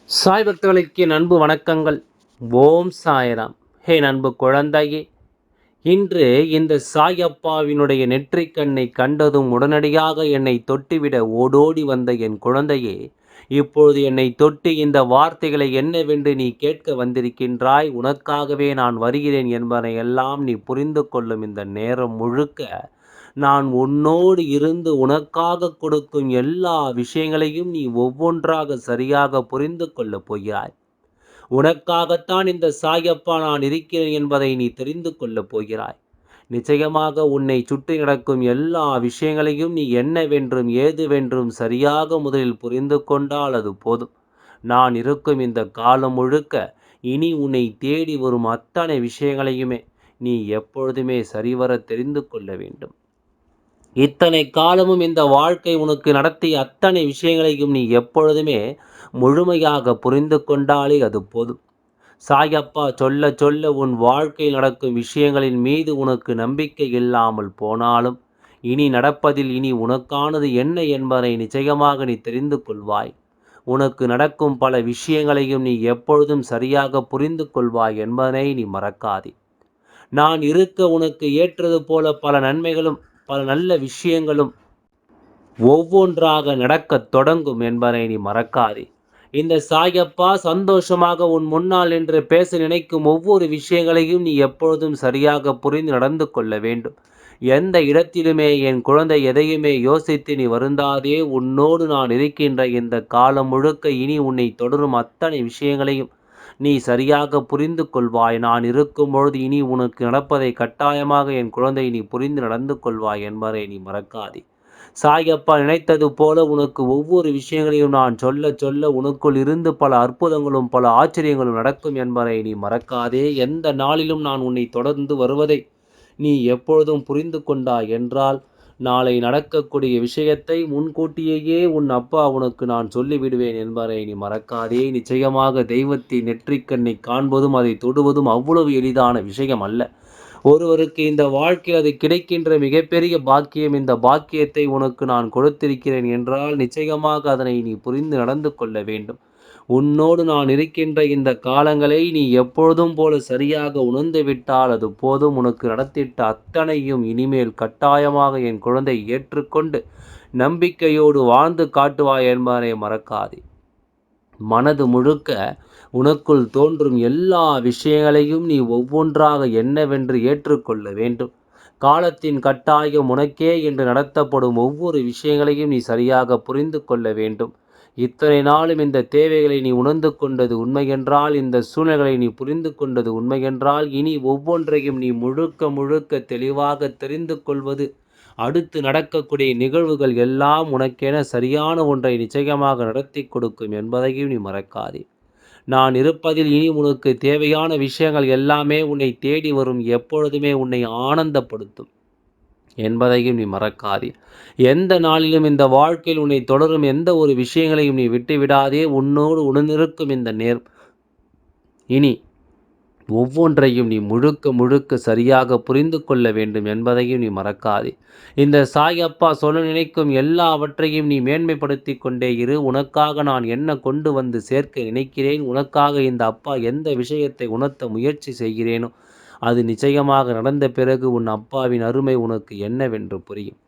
சாய் பக்தர்களுக்கு என் அன்பு வணக்கங்கள். ஓம் சாய்ராம். ஹே அன்பு குழந்தையே, இன்று இந்த சாயப்பாவினுடைய நெற்றிக் கண்ணை கண்டதும் உடனடியாக என்னை தொட்டுவிட ஓடோடி வந்த என் குழந்தையே, இப்பொழுது என்னை தொட்டு இந்த வார்த்தைகளை என்னவென்று நீ கேட்க வந்திருக்கின்றாய். உனக்காகவே நான் வருகிறேன் என்பதையெல்லாம் நீ புரிந்து கொள்ளும் இந்த நேரம் முழுக்க நான் உன்னோடு இருந்து உனக்காக கொடுக்கும் எல்லா விஷயங்களையும் நீ ஒவ்வொன்றாக சரியாக புரிந்து கொள்ளப் போகிறாய். உனக்காகத்தான் இந்த சாயப்பா நான் இருக்கிறேன் என்பதை நீ தெரிந்து கொள்ளப் போகிறாய். நிச்சயமாக உன்னை சுற்றி நடக்கும் எல்லா விஷயங்களையும் நீ என்னவென்றும் ஏதுவென்றும் சரியாக முதலில் புரிந்து கொண்டால் அது போதும். நான் இருக்கும் இந்த காலம் முழுக்க இனி உன்னை தேடி வரும் அத்தனை விஷயங்களையுமே நீ எப்பொழுதுமே சரிவர தெரிந்து கொள்ள வேண்டும். இத்தனை காலமும் இந்த வாழ்க்கை உனக்கு நடத்திய அத்தனை விஷயங்களையும் நீ எப்பொழுதுமே முழுமையாக புரிந்து கொண்டாலே அது போதும். சாயப்பா சொல்ல சொல்ல உன் வாழ்க்கையில் நடக்கும் விஷயங்களின் மீது உனக்கு நம்பிக்கை இல்லாமல் போனாலும் இனி நடப்பதில் இனி உனக்கானது என்ன என்பதை நிச்சயமாக நீ தெரிந்து கொள்வாய். உனக்கு நடக்கும் பல விஷயங்களையும் நீ எப்பொழுதும் சரியாக புரிந்து கொள்வாய் என்பதனை நீ மறக்காதே. நான் இருக்க உனக்கு ஏற்றது போல பல நன்மைகளும் பல நல்ல விஷயங்களும் ஒவ்வொன்றாக நடக்கத் தொடங்கும் என்பதை நீ மறக்காதே. இந்த சாயப்பா சந்தோஷமாக உன் முன்னால் நின்று பேச நினைக்கும் ஒவ்வொரு விஷயங்களையும் நீ எப்பொழுதும் சரியாக புரிந்து நடந்து கொள்ள வேண்டும். எந்த இடத்திலுமே என் குழந்தை எதையுமே யோசித்து நீ வருந்தாதே. உன்னோடு நான் இருக்கின்ற இந்த காலம் முழுக்க இனி உன்னை தொடரும் அத்தனை விஷயங்களையும் நீ சரியாக புரிந்து கொள்வாய். நான் இருக்கும் பொழுது இனி உனக்கு நடப்பதை கட்டாயமாக என் குழந்தை நீ புரிந்து நடந்து கொள்வாய் என்பதை நீ மறக்காதே. சாயப்பா நினைத்தது போல உனக்கு ஒவ்வொரு விஷயங்களையும் நான் சொல்ல சொல்ல உனக்குள் இருந்து பல அற்புதங்களும் பல ஆச்சரியங்களும் நடக்கும் என்பதை நீ மறக்காதே. எந்த நாளிலும் நான் உன்னை தொடர்ந்து வருவதை நீ எப்பொழுதும் புரிந்து கொண்டாய் என்றால் நாளை நடக்கக்கூடிய விஷயத்தை முன்கூட்டியேயே உன் அப்பா உனக்கு நான் சொல்லிவிடுவேன் என்பதை நீ மறக்காதே. நிச்சயமாக தெய்வத்தின் நெற்றிக்கண்ணை காண்பதும் அதை தொடுவதும் அவ்வளவு எளிதான விஷயம் அல்ல. ஒருவருக்கு இந்த வாழ்க்கையில் அது கிடைக்கின்ற மிகப்பெரிய பாக்கியம். இந்த பாக்கியத்தை உனக்கு நான் கொடுத்திருக்கிறேன் என்றால் நிச்சயமாக அதனை நீ புரிந்து நடந்து கொள்ள வேண்டும். உன்னோடு நான் இருக்கின்ற இந்த காலங்களை நீ எப்பொழுதும் போல சரியாக உணர்ந்து விட்டால் அது போதும். உனக்கு நடத்திட்ட அத்தனையும் இனிமேல் கட்டாயமாக என் குழந்தை ஏற்றுக்கொண்டு நம்பிக்கையோடு வாழ்ந்து காட்டுவாய் என்பதை மறக்காதே. மனது முழுக்க உனக்குள் தோன்றும் எல்லா விஷயங்களையும் நீ ஒவ்வொன்றாக என்னவென்று ஏற்றுக்கொள்ள வேண்டும். காலத்தின் கட்டாயம் உனக்கே என்று நடத்தப்படும் ஒவ்வொரு விஷயங்களையும் நீ சரியாக புரிந்து கொள்ள வேண்டும். இத்தனை நாளும் இந்த தேவைகளை நீ உணர்ந்து கொண்டது உண்மையென்றால், இந்த சூழ்நிலைகளை நீ புரிந்து கொண்டது உண்மையென்றால், இனி ஒவ்வொன்றையும் நீ முழுக்க முழுக்க தெளிவாக தெரிந்து கொள்வது, அடுத்து நடக்கக்கூடிய நிகழ்வுகள் எல்லாம் உனக்கென சரியான ஒன்றை நிச்சயமாக நடத்தி கொடுக்கும் என்பதையும் நீ மறக்காதே. நான் இருப்பதில் இனி உனக்கு தேவையான விஷயங்கள் எல்லாமே உன்னை தேடி வரும். எப்பொழுதுமே உன்னை ஆனந்தப்படுத்தும் என்பதையும் நீ மறக்காதே. எந்த நாளிலும் இந்த வாழ்க்கையில் உன்னை தொடரும் எந்த ஒரு விஷயங்களையும் நீ விட்டுவிடாதே. உன்னோடு உடனிருக்கும் இந்த இனி ஒவ்வொன்றையும் நீ முழுக்க முழுக்க சரியாக புரிந்து கொள்ள வேண்டும் என்பதையும் நீ மறக்காதே. இந்த சாயப்பா சொல்ல நினைக்கும் எல்லாவற்றையும் நீ மேன்மைப்படுத்தி கொண்டே இரு. உனக்காக நான் என்ன கொண்டு வந்து சேர்க்க நினைக்கிறேன், உனக்காக இந்த அப்பா எந்த விஷயத்தை உணர்த்த முயற்சி செய்கிறேனோ அது நிச்சயமாக நடந்த பிறகு உன் அப்பாவின் அருமை உனக்கு என்னவென்று புரியும்.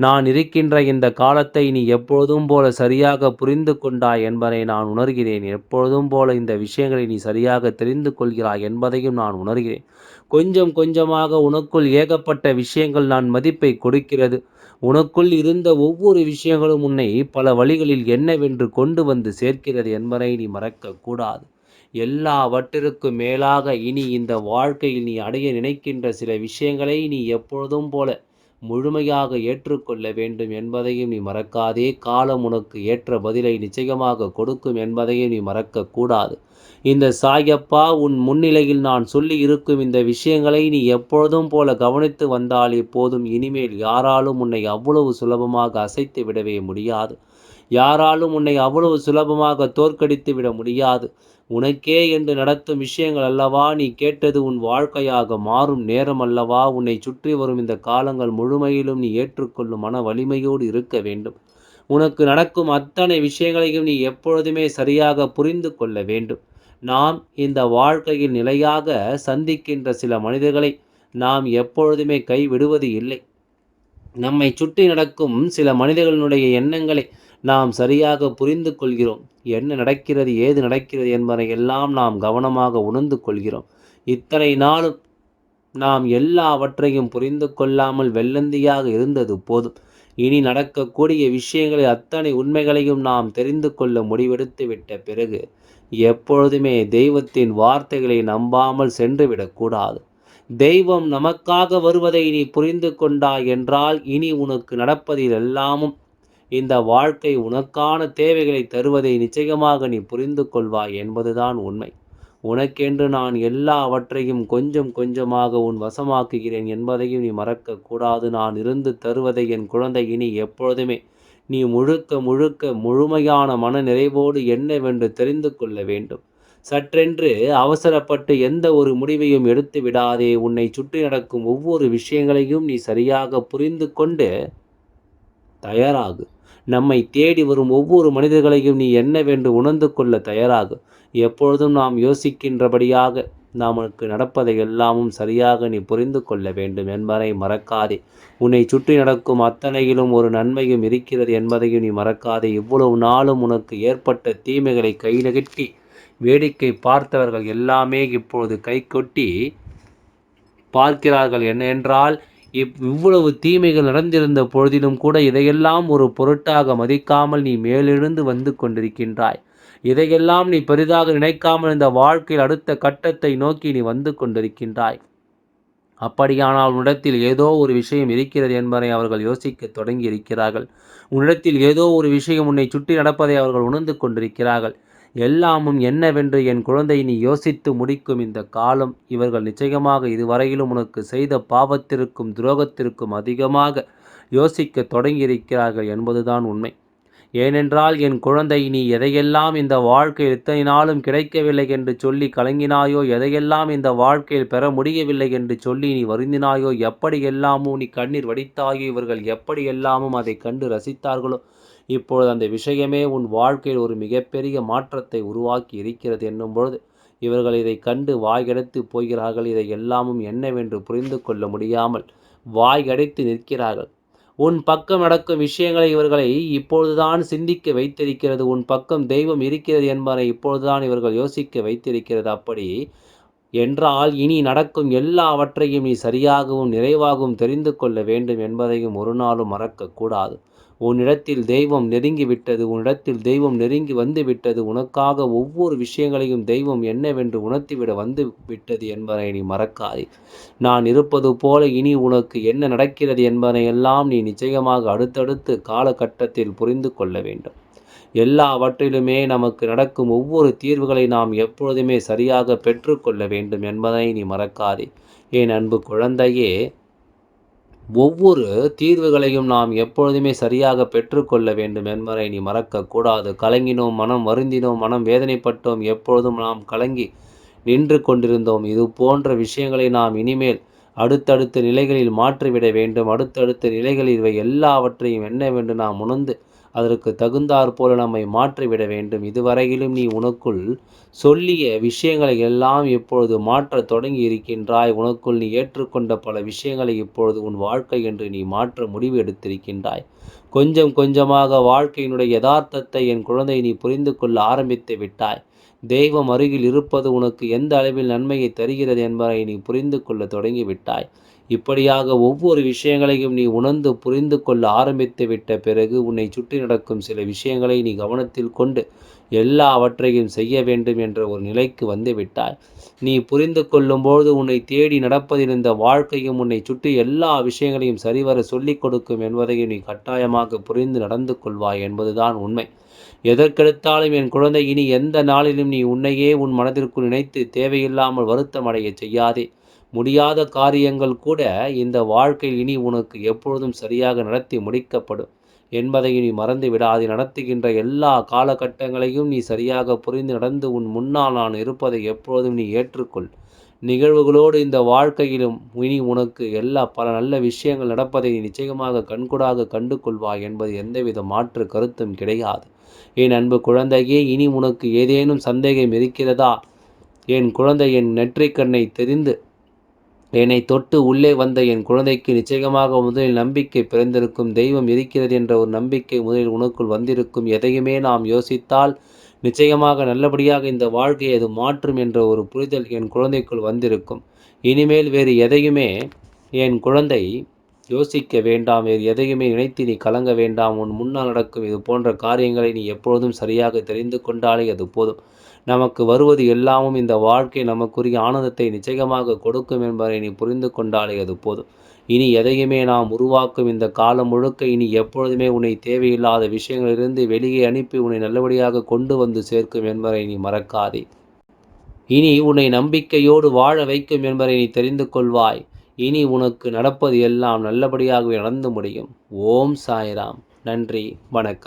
நான் இருக்கின்ற இந்த காலத்தை நீ எப்பொழுதும் போல சரியாக புரிந்து கொண்டாய் என்பதை நான் உணர்கிறேன். எப்பொழுதும் போல இந்த விஷயங்களை நீ சரியாக தெரிந்து கொள்கிறாய் என்பதையும் நான் உணர்கிறேன். கொஞ்சம் கொஞ்சமாக உனக்குள் ஏகப்பட்ட விஷயங்கள் நான் மதிப்பை கொடுக்கிறது. உனக்குள் இருந்த ஒவ்வொரு விஷயங்களும் உன்னை பல வழிகளில் என்னவென்று கொண்டு வந்து சேர்க்கிறது என்பதை நீ மறக்கக்கூடாது. எல்லாவற்றிற்கும் மேலாக இனி இந்த வாழ்க்கையில் நீ அடைய நினைக்கின்ற சில விஷயங்களை நீ எப்பொழுதும் போல முழுமையாக ஏற்றுக்கொள்ள வேண்டும் என்பதையும் நீ மறக்காதே. காலம் உனக்கு ஏற்ற பதிலை நிச்சயமாக கொடுக்கும் என்பதையும் நீ மறக்கக்கூடாது. இந்த சாயப்பா உன் முன்னிலையில் நான் சொல்லி இருக்கும் இந்த விஷயங்களை நீ எப்பொழுதும் போல கவனித்து வந்தால் இப்போதும் இனிமேல் யாராலும் உன்னை அவ்வளவு சுலபமாக அசைத்து விடவே முடியாது. யாராலும் உன்னை அவ்வளவு சுலபமாக தோற்கடித்து விட முடியாது. உனக்கே என்று நடத்தும் விஷயங்கள் அல்லவா நீ கேட்டது உன் வாழ்க்கையாக மாறும் நேரம் அல்லவா. உன்னை சுற்றி வரும் இந்த காலங்கள் முழுமையிலும் நீ ஏற்றுக்கொள்ளும் மன வலிமையோடு இருக்க வேண்டும். உனக்கு நடக்கும் அத்தனை விஷயங்களையும் நீ எப்பொழுதுமே சரியாக புரிந்து கொள்ள வேண்டும். நாம் இந்த வாழ்க்கையில் நிலையாக சந்திக்கின்ற சில மனிதர்களை நாம் எப்பொழுதுமே கைவிடுவது இல்லை. நம்மை சுற்றி நடக்கும் சில மனிதர்களுடைய எண்ணங்களை நாம் சரியாக புரிந்து கொள்கிறோம். என்ன நடக்கிறது, ஏது நடக்கிறது என்பதை எல்லாம் நாம் கவனமாக உணர்ந்து கொள்கிறோம். இத்தனை நாளும் நாம் எல்லாவற்றையும் புரிந்து கொள்ளாமல் வெள்ளந்தியாக இருந்தது போதும். இனி நடக்கக்கூடிய விஷயங்களை அத்தனை உண்மைகளையும் நாம் தெரிந்து கொள்ள முடிவெடுத்து விட்ட பிறகு எப்பொழுதுமே தெய்வத்தின் வார்த்தைகளை நம்பாமல் சென்றுவிடக்கூடாது. தெய்வம் நமக்காக வருவதை நீ புரிந்து கொண்டாய் என்றால் இனி உனக்கு நடப்பதில் எல்லாமும் இந்த வாழ்க்கை உனக்கான தேவைகளை தருவதை நிச்சயமாக நீ புரிந்து கொள்வாய் என்பதுதான் உண்மை. உனக்கென்று நான் எல்லாவற்றையும் கொஞ்சம் கொஞ்சமாக உன் வசமாக்குகிறேன் என்பதையும் நீ மறக்கக்கூடாது. நான் இருந்து தருவதை என் குழந்தை இனி எப்பொழுதுமே நீ முழுக்க முழுக்க முழுமையான மன நிறைவோடு என்னவென்று தெரிந்து கொள்ள வேண்டும். சற்றென்று அவசரப்பட்டு எந்த ஒரு முடிவையும் எடுத்து விடாதே. உன்னை சுற்றி நடக்கும் ஒவ்வொரு விஷயங்களையும் நீ சரியாக புரிந்து கொண்டு தயாராகு. நம்மை தேடி வரும் ஒவ்வொரு மனிதர்களையும் நீ என்னவென்று உணர்ந்து கொள்ள தயாராகு. எப்பொழுதும் நாம் யோசிக்கின்றபடியாக நமக்கு நடப்பதை எல்லாமும் சரியாக நீ புரிந்து கொள்ள வேண்டும் என்பதை மறக்காதே. உன்னை சுற்றி நடக்கும் அத்தனையிலும் ஒரு நன்மையும் இருக்கிறது என்பதையும் நீ மறக்காதே. இவ்வளவு நாளும் உனக்கு ஏற்பட்ட தீமைகளை கை நகட்டி வேடிக்கை பார்த்தவர்கள் எல்லாமே இப்பொழுது கை கொட்டி பார்க்கிறார்கள். என்னென்றால் இவ்வளவு தீமைகள் நடந்திருந்த பொழுதிலும் கூட இதையெல்லாம் ஒரு பொருட்டாக மதிக்காமல் நீ மேலெழுந்து வந்து கொண்டிருக்கின்றாய். இதையெல்லாம் நீ பெரிதாக நினைக்காமல் இந்த வாழ்க்கையில் அடுத்த கட்டத்தை நோக்கி நீ வந்து கொண்டிருக்கின்றாய். அப்படியானால் உன்னிடத்தில் ஏதோ ஒரு விஷயம் இருக்கிறது என்பதை அவர்கள் யோசிக்க தொடங்கி இருக்கிறார்கள். உன்னிடத்தில் ஏதோ ஒரு விஷயம் உன்னை சுற்றி நடப்பதை அவர்கள் உணர்ந்து கொண்டிருக்கிறார்கள். எல்லாமும் என்னவென்று என் குழந்தை நீ யோசித்து முடிக்கும் இந்த காலம் இவர்கள் நிச்சயமாக இதுவரையிலும் உனக்கு செய்த பாவத்திற்கும் துரோகத்திற்கும் அதிகமாக யோசிக்க தொடங்கியிருக்கிறார்கள் என்பதுதான் உண்மை. ஏனென்றால் என் குழந்தை நீ எதையெல்லாம் இந்த வாழ்க்கையில் இத்தனை நாளும் கிடைக்கவில்லை என்று சொல்லி கலங்கினாயோ, எதையெல்லாம் இந்த வாழ்க்கையில் பெற முடியவில்லை என்று சொல்லி நீ வருந்தினாயோ, எப்படியெல்லாமோ நீ கண்ணீர் வடித்தாயோ, இவர்கள் எப்படியெல்லாமும் அதை கண்டு ரசித்தார்களோ, இப்பொழுது அந்த விஷயமே உன் வாழ்க்கையில் ஒரு மிகப்பெரிய மாற்றத்தை உருவாக்கி இருக்கிறது என்னும் பொழுது இவர்கள் இதை கண்டு வாய்கடைத்து போகிறார்கள். இதை எல்லாமும் என்னவென்று புரிந்து கொள்ள முடியாமல் வாய்கடைத்து நிற்கிறார்கள். உன் பக்கம் நடக்கும் விஷயங்களை இவர்களை இப்பொழுதுதான் சிந்திக்க வைத்திருக்கிறது. உன் பக்கம் தெய்வம் இருக்கிறது என்பதை இப்பொழுதுதான் இவர்கள் யோசிக்க வைத்திருக்கிறது. அப்படி என்றால் இனி நடக்கும் எல்லாவற்றையும் நீ சரியாகவும் நிறைவாகவும் தெரிந்து கொள்ள வேண்டும் என்பதையும் ஒரு நாளும் மறக்கக்கூடாது. உன்னிடத்தில் தெய்வம் நெருங்கிவிட்டது. உன்னிடத்தில் தெய்வம் நெருங்கி வந்து விட்டது. உனக்காக ஒவ்வொரு விஷயங்களையும் தெய்வம் என்னவென்று உணர்த்திவிட வந்து விட்டது என்பதை நீ மறக்காதே. நான் இருப்பது போல இனி உனக்கு என்ன நடக்கிறது என்பதையெல்லாம் நீ நிச்சயமாக அடுத்தடுத்து காலகட்டத்தில் புரிந்து கொள்ள வேண்டும். எல்லாவற்றிலுமே நமக்கு நடக்கும் ஒவ்வொரு தீர்வுகளை நாம் எப்பொழுதுமே சரியாக பெற்றுக்கொள்ள வேண்டும் என்பதை நீ மறக்காதே. என் அன்பு குழந்தையே, ஒவ்வொரு தீர்வுகளையும் நாம் எப்பொழுதுமே சரியாக பெற்றுக்கொள்ள வேண்டும் என்பதை நீ மறக்கக்கூடாது. கலங்கினோம், மனம் வருந்தினோம், மனம் வேதனைப்பட்டோம், எப்பொழுதும் நாம் கலங்கி நின்று கொண்டிருந்தோம். இது போன்ற விஷயங்களை நாம் இனிமேல் அடுத்தடுத்த நிலைகளில் மாற்றிவிட வேண்டும். அடுத்தடுத்த நிலைகளில் இவை எல்லாவற்றையும் என்னவென்று நாம் உணர்ந்து அதற்கு தகுந்தாற் போல நம்மை மாற்றிவிட வேண்டும். இதுவரையிலும் நீ உனக்குள் சொல்லிய விஷயங்களை எல்லாம் இப்பொழுது மாற்றத் தொடங்கி இருக்கின்றாய். உனக்குள் நீ ஏற்றுக்கொண்ட பல விஷயங்களை இப்பொழுது உன் வாழ்க்கை என்று நீ மாற்ற முடிவு எடுத்திருக்கின்றாய். கொஞ்சம் கொஞ்சமாக வாழ்க்கையினுடைய யதார்த்தத்தை என் குழந்தை நீ புரிந்து கொள்ள ஆரம்பித்து விட்டாய். தெய்வம் அருகில் இருப்பது உனக்கு எந்த அளவில் நன்மையை தருகிறது என்பதை நீ புரிந்து கொள்ள தொடங்கி விட்டாய். இப்படியாக ஒவ்வொரு விஷயங்களையும் நீ உணர்ந்து புரிந்து கொள்ள ஆரம்பித்து விட்ட பிறகு உன்னை சுற்றி நடக்கும் சில விஷயங்களை நீ கவனத்தில் கொண்டு எல்லாவற்றையும் செய்ய வேண்டும் என்ற ஒரு நிலைக்கு வந்து விட்டாய். நீ புரிந்து கொள்ளும்போது உன்னை தேடி நடப்பதில் இந்த வாழ்க்கையும் உன்னை சுற்றி எல்லா விஷயங்களையும் சரிவர சொல்லிக் கொடுக்கும் என்பதையும் நீ கட்டாயமாக புரிந்து நடந்து கொள்வாய் என்பதுதான் உண்மை. எதற்கெடுத்தாலும் என் குழந்தை இனி எந்த நாளிலும் நீ உன்னையே உன் மனதிற்குள் நினைத்து தேவையில்லாமல் வருத்தம் அடைய செய்யாதே. முடியாத காரியங்கள் கூட இந்த வாழ்க்கையில் இனி உனக்கு எப்பொழுதும் சரியாக நடத்தி முடிக்கப்படும் என்பதை நீ மறந்து விடாதே. நடத்துகின்ற எல்லா காலகட்டங்களையும் நீ சரியாக புரிந்து நடந்து உன் முன்னால் நான் இருப்பதை எப்பொழுதும் நீ ஏற்றுக்கொள். நிகழ்வுகளோடு இந்த வாழ்க்கையிலும் இனி உனக்கு பல நல்ல விஷயங்கள் நடப்பதை நீ நிச்சயமாக கண்கூடாக கண்டு கொள்வாய் என்பது எந்தவித மாற்று கருத்தும் கிடையாது. என் அன்பு குழந்தையே, இனி உனக்கு ஏதேனும் சந்தேகம் இருக்கிறதா? என் குழந்தை என் நெற்றிக்கண்ணை தெரிந்து என்னை தொட்டு உள்ளே வந்த என் குழந்தைக்கு நிச்சயமாக முதலில் நம்பிக்கை பிறந்திருக்கும். தெய்வம் இருக்கிறது என்ற ஒரு நம்பிக்கை முதலில் உனக்குள் வந்திருக்கும். எதையுமே நாம் யோசித்தால் நிச்சயமாக நல்லபடியாக இந்த வாழ்க்கையை அது மாற்றும் என்ற ஒரு புரிதல் என் குழந்தைக்குள் வந்திருக்கும். இனிமேல் வேறு எதையுமே என் குழந்தை யோசிக்க வேண்டாம். வேறு எதையுமே நினைத்து நீ கலங்க வேண்டாம். உன் முன்னால் நடக்கும் இது போன்ற காரியங்களை நீ எப்பொழுதும் சரியாக தெரிந்து கொண்டாலே அது போதும். நமக்கு வருவது எல்லாமும் இந்த வாழ்க்கை நமக்குரிய ஆனந்தத்தை நிச்சயமாக கொடுக்கும் என்பதை நீ புரிந்து கொண்டாலே அது போதும். இனி எதையுமே நாம் உருவாக்கும் இந்த காலம் முழுக்க இனி எப்பொழுதுமே உன்னை தேவையில்லாத விஷயங்களிலிருந்து வெளியே அனுப்பி உன்னை நல்லபடியாக கொண்டு வந்து சேர்க்கும் என்பதை நீ மறக்காதே. இனி உன்னை நம்பிக்கையோடு வாழ வைக்கும் என்பதை நீ தெரிந்து கொள்வாய். இனி உனக்கு நடப்பது எல்லாம் நல்லபடியாகவே நடந்து முடியும். ஓம் சாய்ராம். நன்றி, வணக்கம்.